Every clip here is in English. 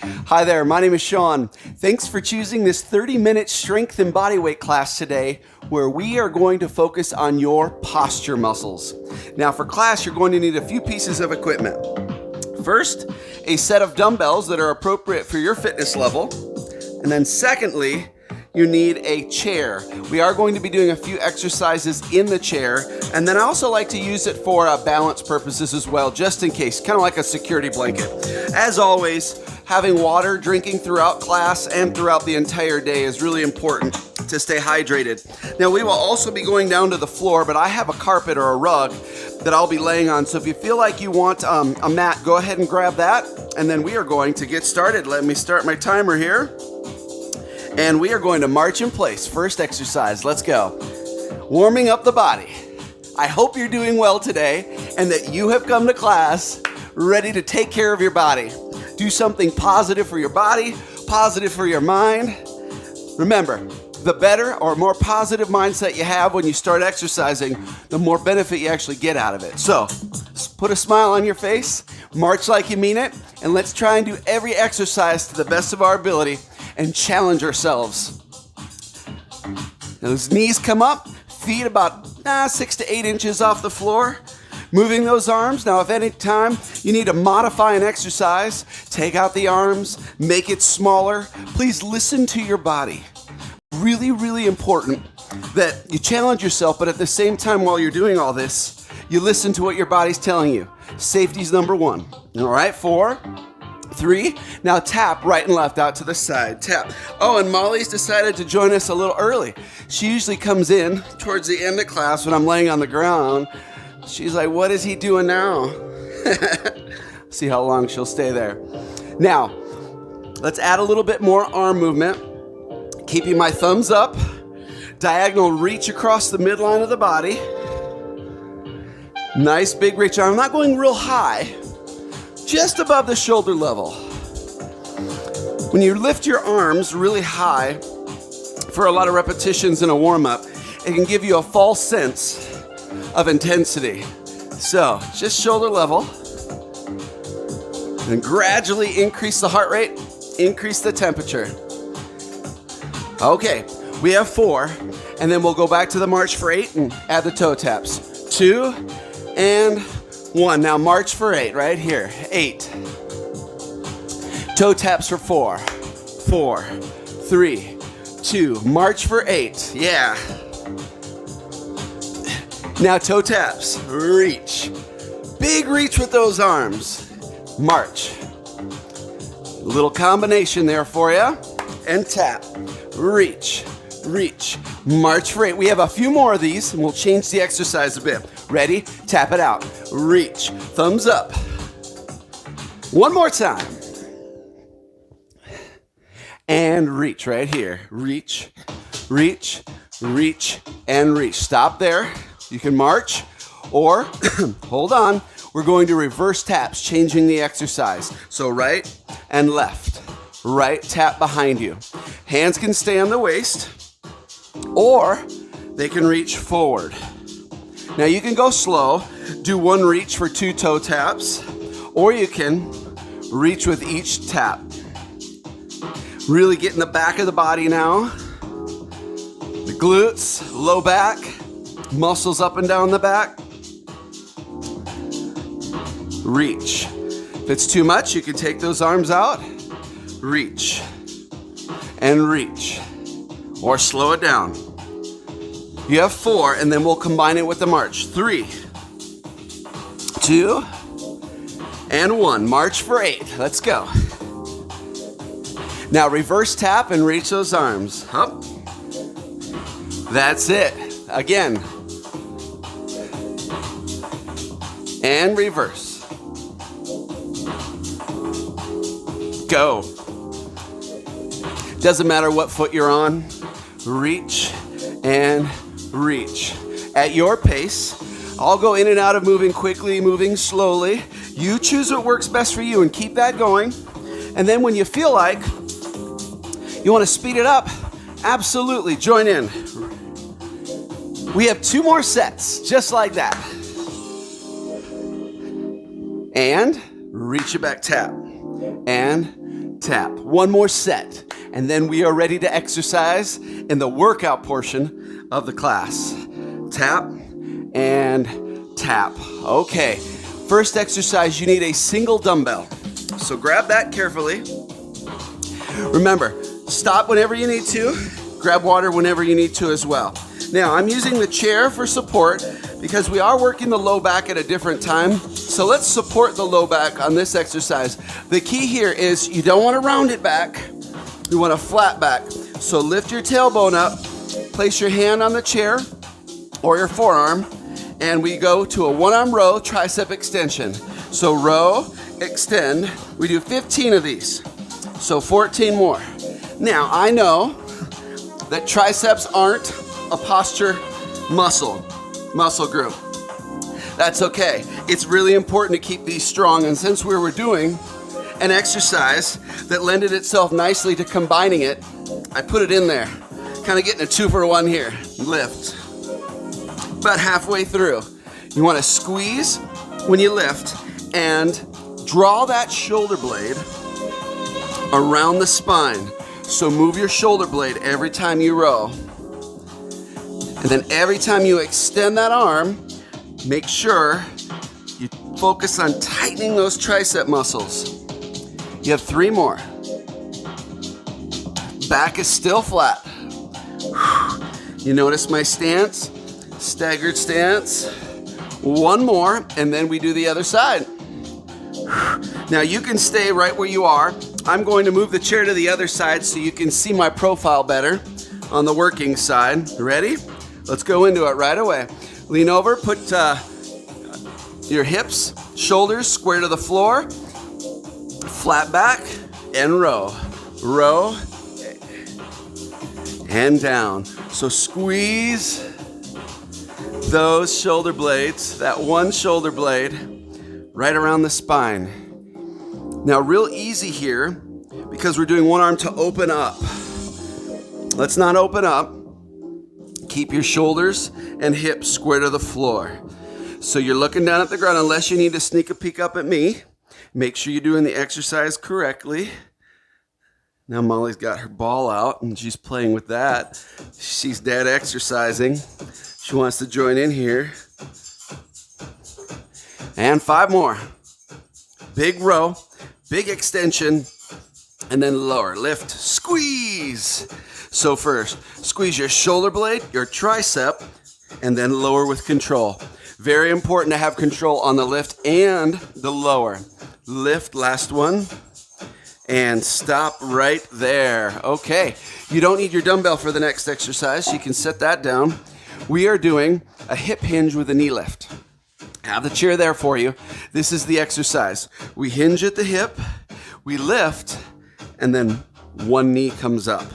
Hi there, my name is Sean. Thanks for choosing this 30-minute strength and bodyweight class today, where we are going to focus on your posture muscles. Now for class, you're going to need a few pieces of equipment. First, a set of dumbbells that are appropriate for your fitness level. And then secondly, you need a chair. We are going to be doing a few exercises in the chair, and then I also like to use it for balance purposes as well, just in case, kind of like a security blanket. As always, having water, drinking throughout class and throughout the entire day is really important to stay hydrated. Now we will also be going down to the floor, but I have a carpet or a rug that I'll be laying on, so if you feel like you want a mat, go ahead and grab that, and then we are going to get started. Let me start my timer here. And we are going to march in place. First exercise, let's go. Warming up the body. I hope you're doing well today and that you have come to class ready to take care of your body. Do something positive for your body, positive for your mind. Remember, the better or more positive mindset you have when you start exercising, the more benefit you actually get out of it. So, put a smile on your face, march like you mean it, and let's try and do every exercise to the best of our ability and challenge ourselves. Those knees come up, feet about 6 to 8 inches off the floor. Moving those arms. Now, if any time you need to modify an exercise, take out the arms, make it smaller. Please listen to your body. Really, really important that you challenge yourself, but at the same time while you're doing all this, you listen to what your body's telling you. Safety's number one. All right, 4, 3, now tap right and left out to the side, tap. Oh, and Molly's decided to join us a little early. She usually comes in towards the end of class when I'm laying on the ground. She's like, what is he doing now? See how long she'll stay there. Now, let's add a little bit more arm movement. Keeping my thumbs up, diagonal reach across the midline of the body. Nice big reach. I'm not going real high, just above the shoulder level. When you lift your arms really high for a lot of repetitions in a warm-up, it can give you a false sense of intensity. So, just shoulder level. And gradually increase the heart rate, increase the temperature. Okay, we have 4, and then we'll go back to the march for 8 and add the toe taps. 2 and 1. Now march for 8 right here. 8. Toe taps for 4. 4, 3, 2. March for 8. Yeah. Now toe taps. Reach. Big reach with those arms. March. Little combination there for you. And tap. Reach. Reach. March for 8. We have a few more of these and we'll change the exercise a bit. Ready? Tap it out. Reach. Thumbs up. One more time. And reach right here. Reach, reach, reach, and reach. Stop there. You can march or hold on. We're going to reverse taps, changing the exercise. So right and left. Right tap behind you. Hands can stay on the waist or they can reach forward. Now you can go slow, do 1 reach for 2 toe taps, or you can reach with each tap. Really get in the back of the body now. The glutes, low back, muscles up and down the back. Reach. If it's too much, you can take those arms out. Reach and reach, or slow it down. You have 4, and then we'll combine it with the march. 3, 2, and 1. March for 8. Let's go. Now reverse tap and reach those arms. Up. That's it. Again. And reverse. Go. Doesn't matter what foot you're on. Reach and reach. At your pace. I'll go in and out of moving quickly, moving slowly. You choose what works best for you and keep that going. And then when you feel like you want to speed it up, absolutely join in. We have 2 more sets, just like that. And reach it back, tap. And tap. One more set, and then we are ready to exercise in the workout portion of the class. Tap and tap. Okay, first exercise, you need a single dumbbell. So grab that carefully. Remember, stop whenever you need to. Grab water whenever you need to as well. Now, I'm using the chair for support because we are working the low back at a different time. So let's support the low back on this exercise. The key here is you don't want to round it back. You want a flat back. So lift your tailbone up, place your hand on the chair or your forearm, and we go to a one-arm row tricep extension. So row, extend. We do 15 of these. So 14 more. Now, I know that triceps aren't a posture muscle group. That's okay. It's really important to keep these strong, and since we were doing an exercise that lended itself nicely to combining it, I put it in there. Kind of getting a 2-for-1 here. Lift. About halfway through. You want to squeeze when you lift and draw that shoulder blade around the spine. So move your shoulder blade every time you row. And then every time you extend that arm, make sure you focus on tightening those tricep muscles. You have 3 more. Back is still flat. You notice my stance? Staggered stance. 1 more, and then we do the other side. Now you can stay right where you are. I'm going to move the chair to the other side so you can see my profile better on the working side. Ready? Let's go into it right away. Lean over, put your hips, shoulders square to the floor, flat back, and row. Row, and down. So squeeze those shoulder blades, that one shoulder blade, right around the spine. Now, real easy here, because we're doing one arm to open up. Let's not open up. Keep your shoulders and hips square to the floor. So you're looking down at the ground unless you need to sneak a peek up at me. Make sure you're doing the exercise correctly. Now Molly's got her ball out and she's playing with that. She's dead exercising. She wants to join in here. And 5 more. Big row, big extension, and then lower. Lift, squeeze. So first, squeeze your shoulder blade, your tricep, and then lower with control. Very important to have control on the lift and the lower. Lift, last one, and stop right there. Okay, you don't need your dumbbell for the next exercise. You can set that down. We are doing a hip hinge with a knee lift. Have the chair there for you. This is the exercise. We hinge at the hip, we lift, and then one knee comes up.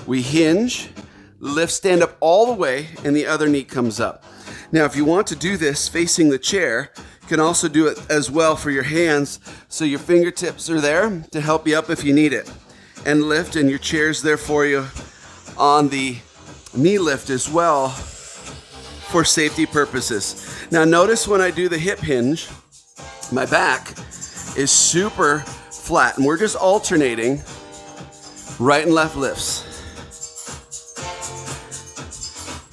We hinge, lift, stand up all the way, and the other knee comes up. Now, if you want to do this facing the chair, you can also do it as well for your hands, so your fingertips are there to help you up if you need it. And lift, and your chair's there for you on the knee lift as well for safety purposes. Now, notice when I do the hip hinge, my back is super flat, and we're just alternating right and left lifts.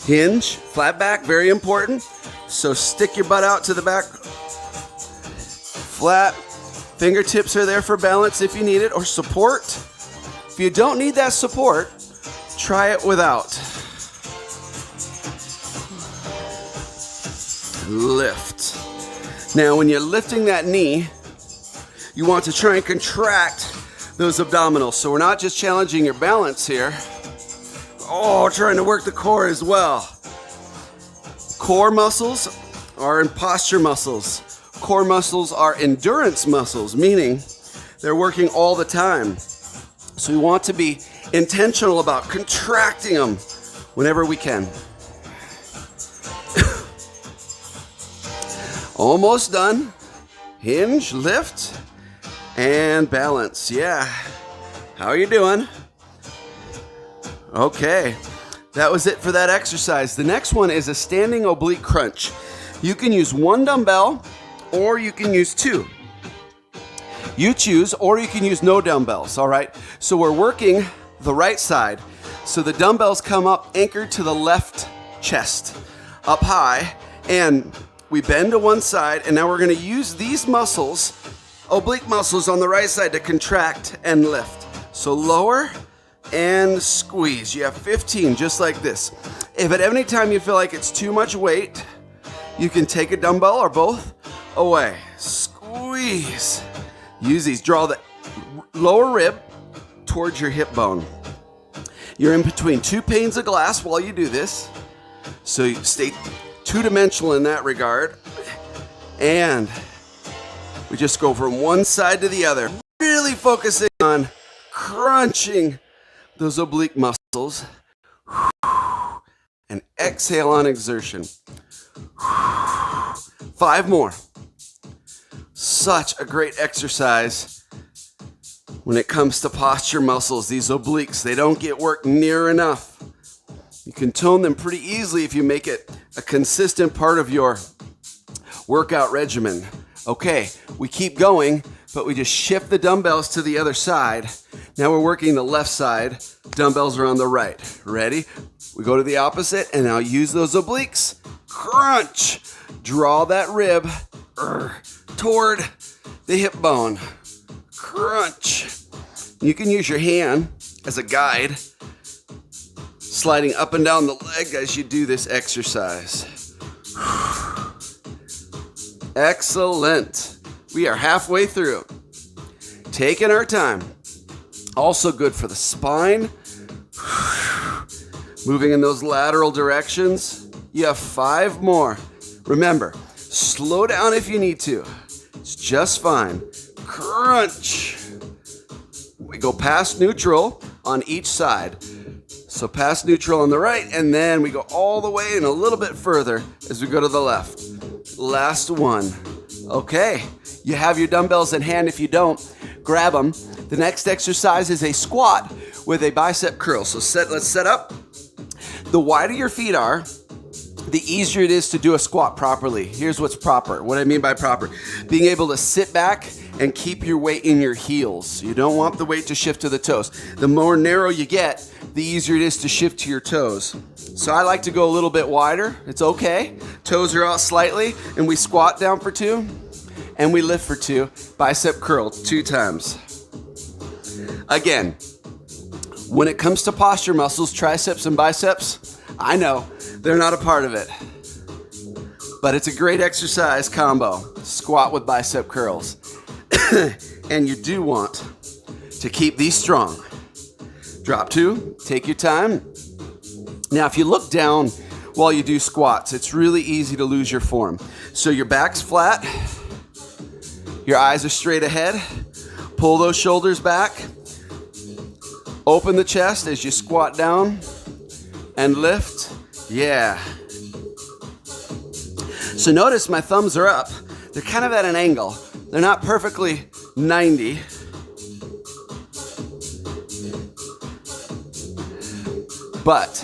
Hinge, flat back, very important. So stick your butt out to the back. Flat. Fingertips are there for balance if you need it, or support. If you don't need that support, try it without. Lift. Now, when you're lifting that knee, you want to try and contract those abdominals. So we're not just challenging your balance here. Oh, trying to work the core as well. Core muscles are posture muscles. Core muscles are endurance muscles, meaning they're working all the time. So we want to be intentional about contracting them whenever we can. Almost done. Hinge, lift, and balance. Yeah. How are you doing? Okay. That was it for that exercise. The next one is a standing oblique crunch. You can use 1 dumbbell or you can use 2. You choose, or you can use no dumbbells, all right? So we're working the right side. So the dumbbells come up anchored to the left chest, up high, and we bend to one side, and now we're gonna use these muscles, oblique muscles on the right side, to contract and lift. So lower and squeeze. You have 15, just like this. If at any time you feel like it's too much weight, you can take a dumbbell or both away. Squeeze. Use these. Draw the lower rib towards your hip bone. You're in between two panes of glass while you do this, so you stay two-dimensional in that regard. And we just go from one side to the other, really focusing on crunching those oblique muscles. And exhale on exertion. 5 more. Such a great exercise when it comes to posture muscles. These obliques, they don't get worked near enough. You can tone them pretty easily if you make it a consistent part of your workout regimen. Okay, we keep going, but we just shift the dumbbells to the other side. Now we're working the left side. Dumbbells are on the right. Ready? We go to the opposite, and now use those obliques. Crunch. Draw that rib toward the hip bone. Crunch. You can use your hand as a guide, sliding up and down the leg as you do this exercise. Excellent. We are halfway through. Taking our time. Also good for the spine. Moving in those lateral directions. You have 5 more. Remember, slow down if you need to. It's just fine. Crunch. We go past neutral on each side. So past neutral on the right, and then we go all the way and a little bit further as we go to the left. Last one. Okay, you have your dumbbells in hand. If you don't, grab them. The next exercise is a squat with a bicep curl. So let's set up. The wider your feet are, the easier it is to do a squat properly. Here's what's proper. What I mean by proper: being able to sit back and keep your weight in your heels. You don't want the weight to shift to the toes. The more narrow you get, the easier it is to shift to your toes. So I like to go a little bit wider. It's okay. Toes are out slightly, and we squat down for 2, and we lift for 2. Bicep curl 2 times. Again, when it comes to posture muscles, triceps and biceps, I know they're not a part of it, but it's a great exercise combo. Squat with bicep curls. And you do want to keep these strong. Drop 2, take your time. Now, if you look down while you do squats, it's really easy to lose your form. So your back's flat, your eyes are straight ahead. Pull those shoulders back. Open the chest as you squat down and lift. Yeah. So notice my thumbs are up. They're kind of at an angle. They're not perfectly 90. But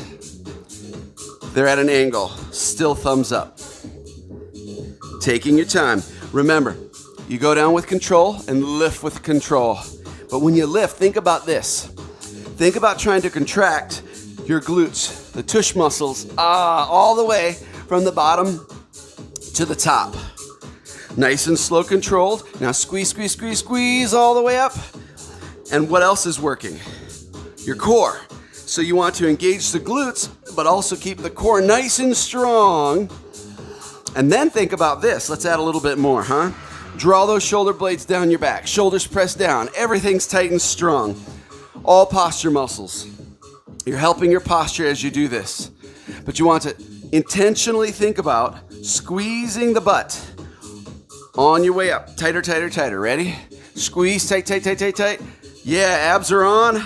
they're at an angle. Still thumbs up. Taking your time. Remember, you go down with control and lift with control. But when you lift, think about this. Think about trying to contract your glutes, the tush muscles, all the way from the bottom to the top. Nice and slow, controlled. Now squeeze, squeeze, squeeze, squeeze all the way up. And what else is working? Your core. So you want to engage the glutes, but also keep the core nice and strong. And then think about this. Let's add a little bit more, huh? Draw those shoulder blades down your back. Shoulders pressed down. Everything's tight and strong. All posture muscles. You're helping your posture as you do this. But you want to intentionally think about squeezing the butt on your way up. Tighter, tighter, tighter. Ready? Squeeze, tight, tight, tight, tight, tight. Yeah, abs are on.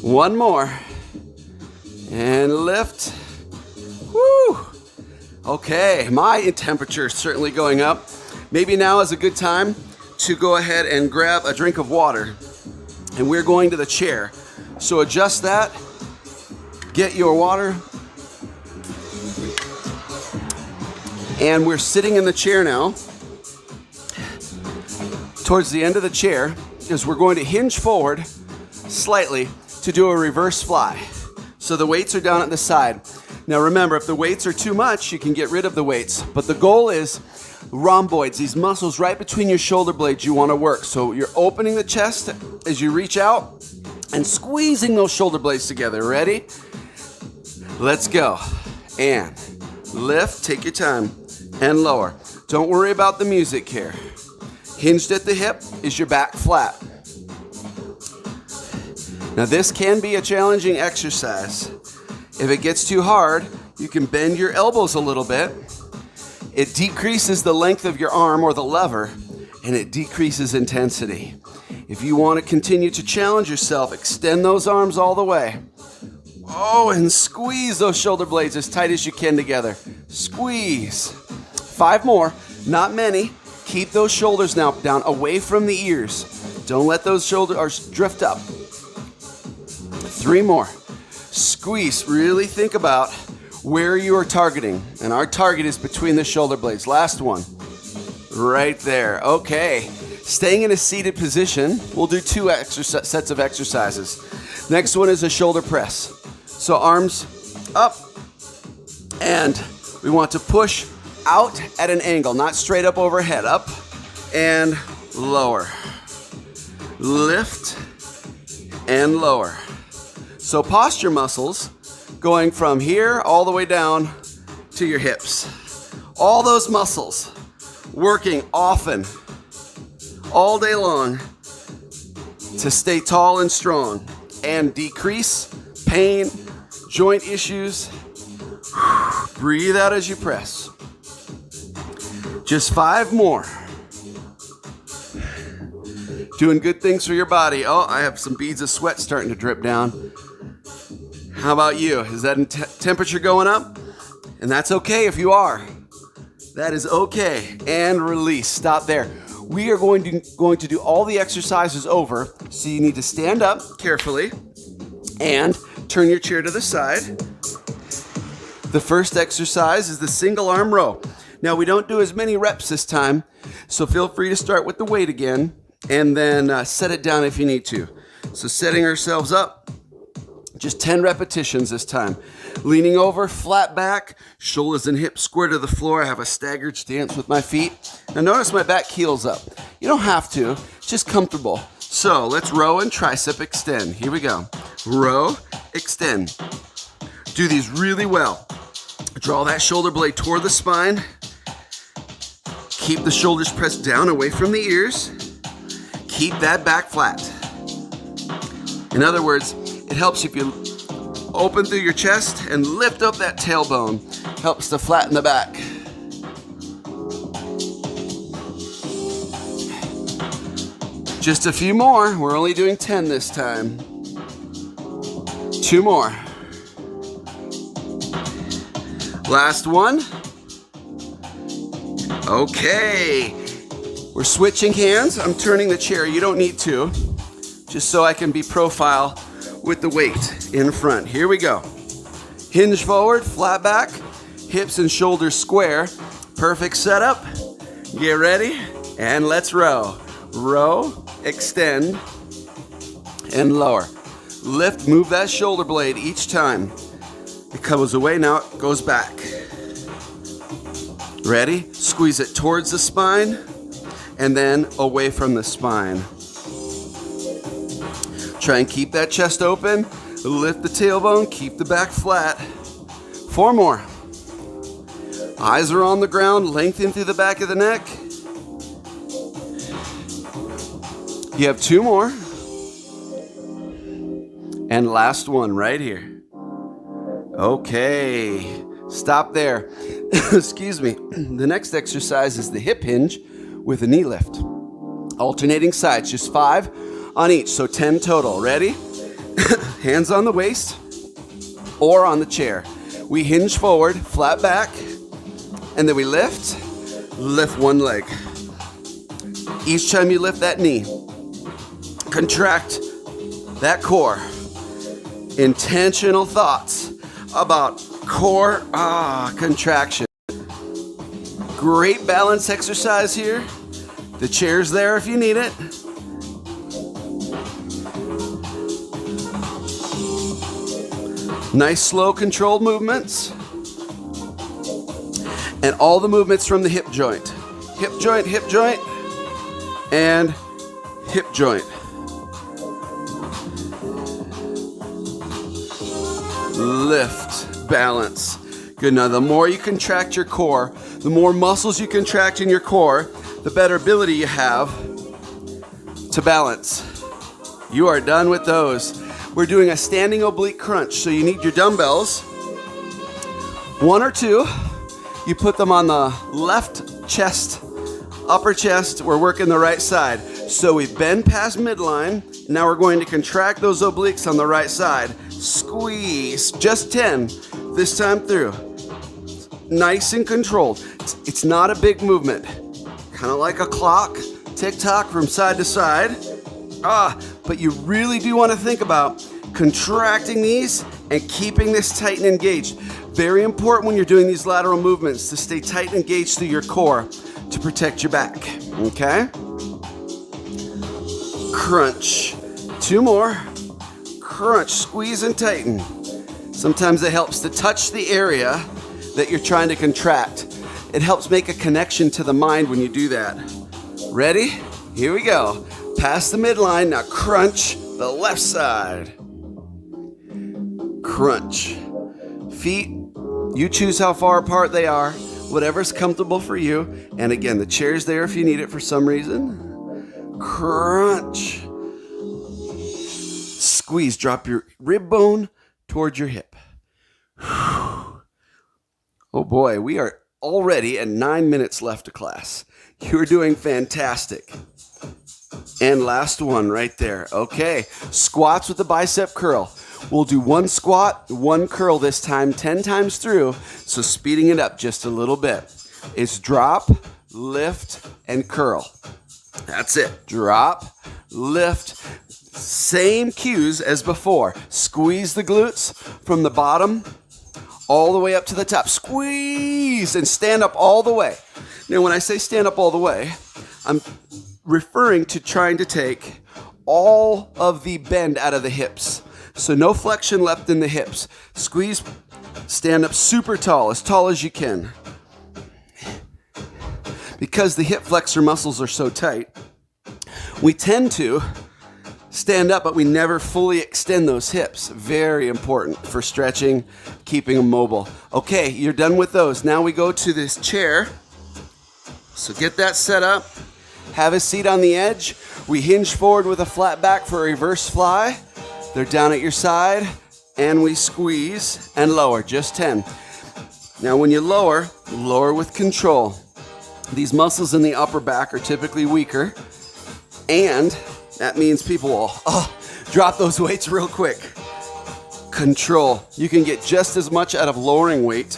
One more. And lift. Woo! Okay, my temperature is certainly going up. Maybe now is a good time to go ahead and grab a drink of water. And we're going to the chair. So adjust that. Get your water. And we're sitting in the chair now. towards the end of the chair is we're going to hinge forward slightly to do a reverse fly. So the weights are down at the side. Now remember, if the weights are too much, you can get rid of the weights. But the goal is rhomboids, these muscles right between your shoulder blades you want to work. So you're opening the chest as you reach out and squeezing those shoulder blades together. Ready? Let's go. And lift, take your time, and lower. Don't worry about the music here. Hinged at the hip is your back flat. Now this can be a challenging exercise. If it gets too hard, you can bend your elbows a little bit. It decreases the length of your arm or the lever, and it decreases intensity. If you want to continue to challenge yourself, extend those arms all the way. Oh, and squeeze those shoulder blades as tight as you can together. Squeeze. 5 more, not many. Keep those shoulders now down away from the ears. Don't let those shoulders drift up. 3 more. Squeeze. Really think about where you are targeting. And our target is between the shoulder blades. Last one. Right there. Okay. Staying in a seated position, we'll do 2 sets of exercises. Next one is a shoulder press. So arms up, and we want to push out at an angle, not straight up overhead. Up and lower. Lift and lower. So posture muscles going from here all the way down to your hips. All those muscles working often, all day long to stay tall and strong and decrease pain, joint issues. Breathe out as you press. Just 5 more. Doing good things for your body. Oh, I have some beads of sweat starting to drip down. How about you? Is that temperature going up? And that's okay if you are. That is okay. And release. Stop there. We are going to do all the exercises over. So you need to stand up carefully and turn your chair to the side. The first exercise is the single arm row. Now we don't do as many reps this time, so feel free to start with the weight again and then set it down if you need to. So setting ourselves up, just 10 repetitions this time. Leaning over, flat back, shoulders and hips square to the floor. I have a staggered stance with my feet. Now notice my back heels up. You don't have to, it's just comfortable. So let's row and tricep extend. Here we go. Row, extend. Do these really well. Draw that shoulder blade toward the spine. Keep the shoulders pressed down away from the ears. Keep that back flat. In other words, it helps if you open through your chest and lift up that tailbone. Helps to flatten the back. Just a few more. We're only doing 10 this time. 2 more. Last one. Okay. We're switching hands. I'm turning the chair. You don't need to. Just so I can be profile with the weight in front. Here we go. Hinge forward, flat back, hips and shoulders square. Perfect setup. Get ready, and let's row. Row, extend, and lower. Lift, move that shoulder blade each time. It comes away, now it goes back. Ready? Squeeze it towards the spine, and then away from the spine. Try and keep that chest open. Lift the tailbone, keep the back flat. 4 more. Eyes are on the ground, lengthen through the back of the neck. You have 2 more. And last one right here. Okay, stop there. Excuse me. The next exercise is the hip hinge with a knee lift. Alternating sides, just 5 on each, so 10 total. Ready? Hands on the waist or on the chair. We hinge forward, flat back, and then we lift one leg. Each time you lift that knee, contract that core. Intentional thoughts about core contraction. Great balance exercise here. The chair's there if you need it. Nice, slow, controlled movements. And all the movements from the hip joint. Hip joint, and hip joint. Lift, balance. Good. Now, the more you contract your core, the more muscles you contract in your core, the better ability you have to balance. You are done with those. We're doing a standing oblique crunch. So you need your dumbbells, 1 or 2. You put them on the left chest, upper chest. We're working the right side. So we bend past midline. Now we're going to contract those obliques on the right side. Squeeze, just 10 this time through. Nice and controlled. It's not a big movement. Kind of like a clock, tick-tock from side to side. But you really do want to think about contracting these and keeping this tight and engaged. Very important when you're doing these lateral movements to stay tight and engaged through your core to protect your back, okay? Crunch. 2 more. Crunch, squeeze and tighten. Sometimes it helps to touch the area that you're trying to contract. It helps make a connection to the mind when you do that. Ready? Here we go. Past the midline, now crunch the left side. Crunch. Feet, you choose how far apart they are, whatever's comfortable for you. And again, the chair's there if you need it for some reason. Crunch. Squeeze, drop your rib bone towards your hip. Oh boy, we are already at 9 minutes left of class. You're doing fantastic. And last one right there. Okay, squats with the bicep curl. We'll do 1 squat, 1 curl this time, 10 times through. So speeding it up just a little bit. It's drop, lift, and curl. That's it. Drop, lift. Same cues as before. Squeeze the glutes from the bottom all the way up to the top. Squeeze and stand up all the way. Now, when I say stand up all the way, I'm referring to trying to take all of the bend out of the hips. So no flexion left in the hips. Squeeze, stand up super tall as you can. Because the hip flexor muscles are so tight, we tend to stand up, but we never fully extend those hips. Very important for stretching, keeping them mobile. Okay, you're done with those. Now we go to this chair. So get that set up. Have a seat on the edge. We hinge forward with a flat back for a reverse fly. They're down at your side, and we squeeze and lower, just 10. Now when you lower with control. These muscles in the upper back are typically weaker, and that means people will drop those weights real quick. Control. You can get just as much out of lowering weight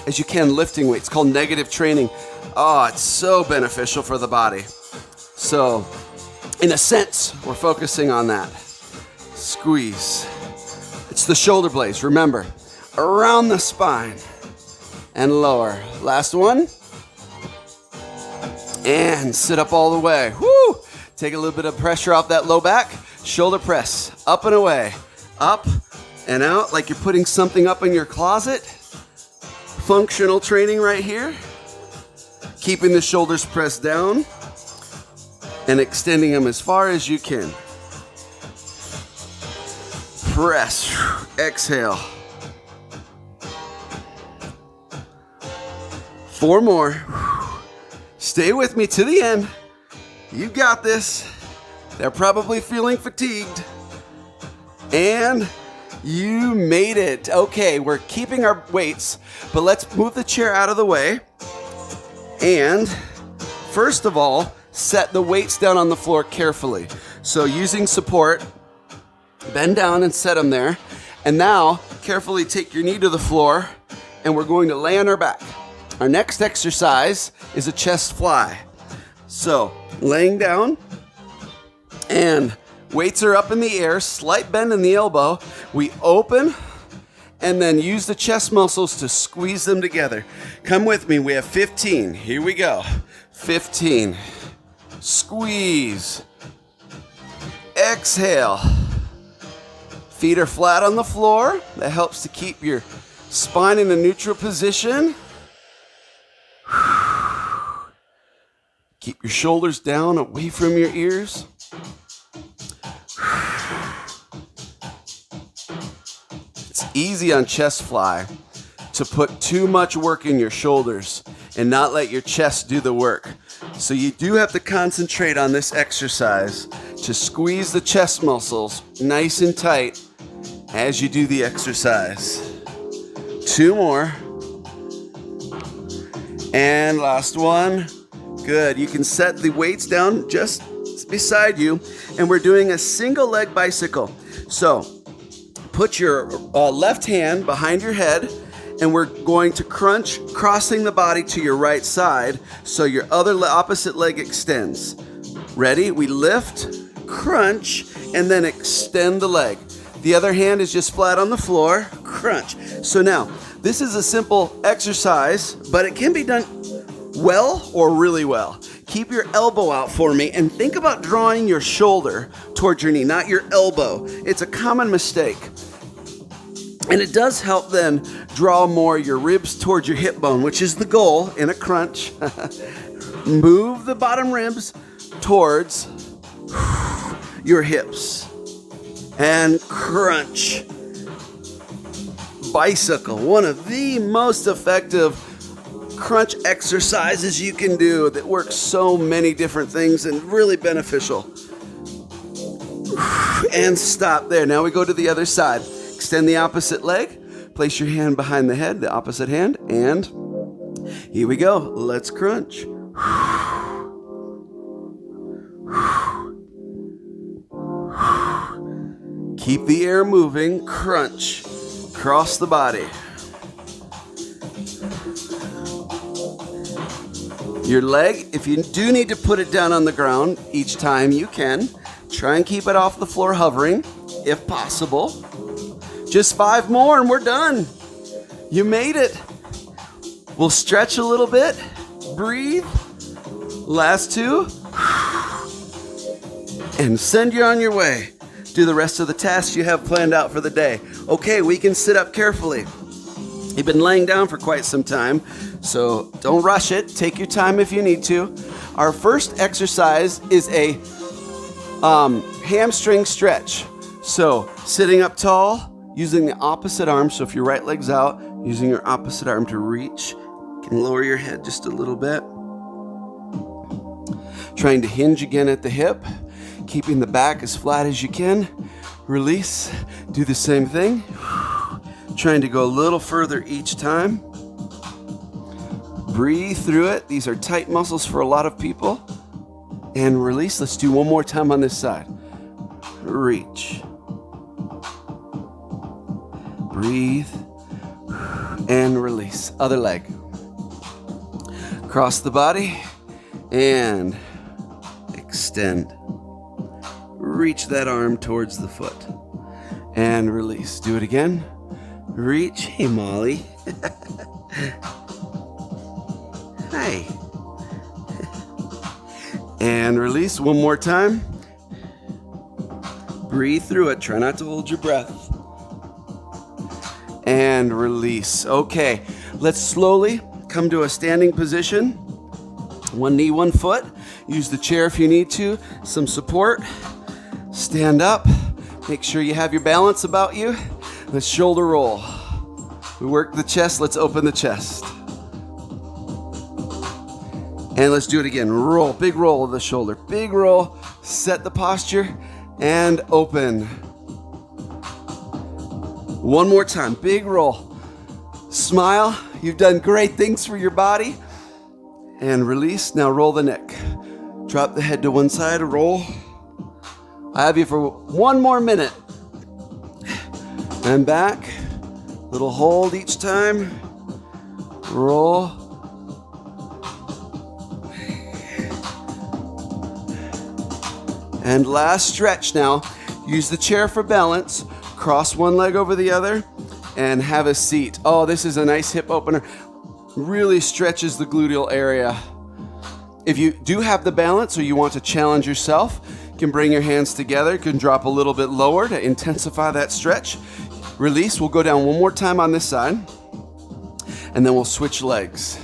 as you can lifting weight. It's called negative training. It's so beneficial for the body. So, in a sense, we're focusing on that. Squeeze. It's the shoulder blades, remember. Around the spine. And lower. Last one. And sit up all the way. Woo! Take a little bit of pressure off that low back. Shoulder press. Up and away. Up and out like you're putting something up in your closet. Functional training right here. Keeping the shoulders pressed down and extending them as far as you can. Press. Exhale. 4 more. Stay with me to the end. You got this. They're probably feeling fatigued. And you made it. Okay, we're keeping our weights, but let's move the chair out of the way. And first of all, set the weights down on the floor carefully. So using support, bend down and set them there. And now, carefully take your knee to the floor, and we're going to lay on our back. Our next exercise is a chest fly. So, laying down, and weights are up in the air, slight bend in the elbow. We open, and then use the chest muscles to squeeze them together. Come with me, we have 15. Here we go. 15. Squeeze. Exhale. Feet are flat on the floor. That helps to keep your spine in a neutral position. Keep your shoulders down away from your ears. It's easy on chest fly to put too much work in your shoulders and not let your chest do the work. So you do have to concentrate on this exercise to squeeze the chest muscles nice and tight as you do the exercise. 2 more. And last one. Good. You can set the weights down just beside you, and we're doing a single leg bicycle. So put your left hand behind your head, and we're going to crunch, crossing the body to your right side so your opposite leg extends. Ready? We lift, crunch, and then extend the leg. The other hand is just flat on the floor, crunch. So now, this is a simple exercise, but it can be done well or really well. Keep your elbow out for me and think about drawing your shoulder towards your knee, not your elbow. It's a common mistake. And it does help then draw more your ribs towards your hip bone, which is the goal in a crunch. Move the bottom ribs towards your hips. And crunch. Bicycle, one of the most effective crunch exercises you can do that works so many different things and really beneficial. And stop there. Now we go to the other side. Extend the opposite leg. Place your hand behind the head, the opposite hand, and here we go. Let's crunch. Keep the air moving. Crunch. Cross the body. Your leg, if you do need to put it down on the ground each time, you can. Try and keep it off the floor hovering, if possible. Just 5 more and we're done. You made it. We'll stretch a little bit. Breathe. Last 2. And send you on your way. Do the rest of the tasks you have planned out for the day. Okay, we can sit up carefully. You've been laying down for quite some time, so don't rush it. Take your time if you need to. Our first exercise is a hamstring stretch. So sitting up tall, using the opposite arm. So if your right leg's out, using your opposite arm to reach. You can lower your head just a little bit. Trying to hinge again at the hip. Keeping the back as flat as you can. Release. Do the same thing. Trying to go a little further each time. Breathe through it. These are tight muscles for a lot of people. And release. Let's do one more time on this side. Reach. Breathe. And release. Other leg. Cross the body. And extend. Reach that arm towards the foot. And release. Do it again. Reach. Hey, Molly. Hi. And release one more time. Breathe through it. Try not to hold your breath. And release. Okay, let's slowly come to a standing position. One knee, one foot. Use the chair if you need to. Some support. Stand up. Make sure you have your balance about you. Let's shoulder roll. We work the chest. Let's open the chest. And let's do it again. Roll. Big roll of the shoulder. Big roll. Set the posture. And open. One more time. Big roll. Smile. You've done great things for your body. And release. Now roll the neck. Drop the head to one side. Roll. I have you for one more minute. And back. Little hold each time. Roll. And last stretch now. Use the chair for balance. Cross one leg over the other and have a seat. Oh, this is a nice hip opener. Really stretches the gluteal area. If you do have the balance or you want to challenge yourself, you can bring your hands together. You can drop a little bit lower to intensify that stretch. Release. We'll go down one more time on this side, and then we'll switch legs.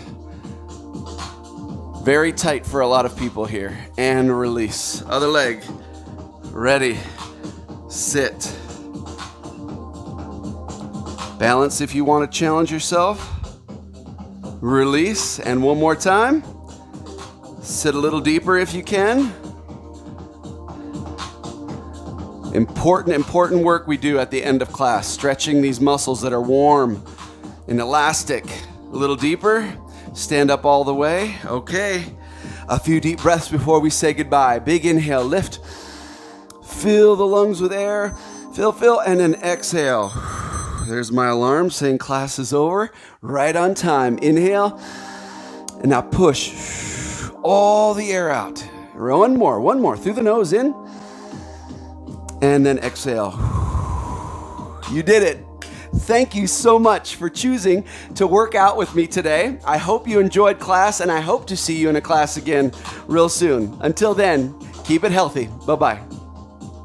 Very tight for a lot of people here. And release. Other leg. Ready. Sit. Balance if you want to challenge yourself. Release. And one more time. Sit a little deeper if you can. Important work we do at the end of class. Stretching these muscles that are warm and elastic. A little deeper. Stand up all the way. Okay. A few deep breaths before we say goodbye. Big inhale, lift. Fill the lungs with air. Fill, and then exhale. There's my alarm saying class is over. Right on time. Inhale. And now push all the air out. One more. Through the nose, in. And then exhale. You did it. Thank you so much for choosing to work out with me today. I hope you enjoyed class, and I hope to see you in a class again real soon. Until then, keep it healthy. Bye-bye.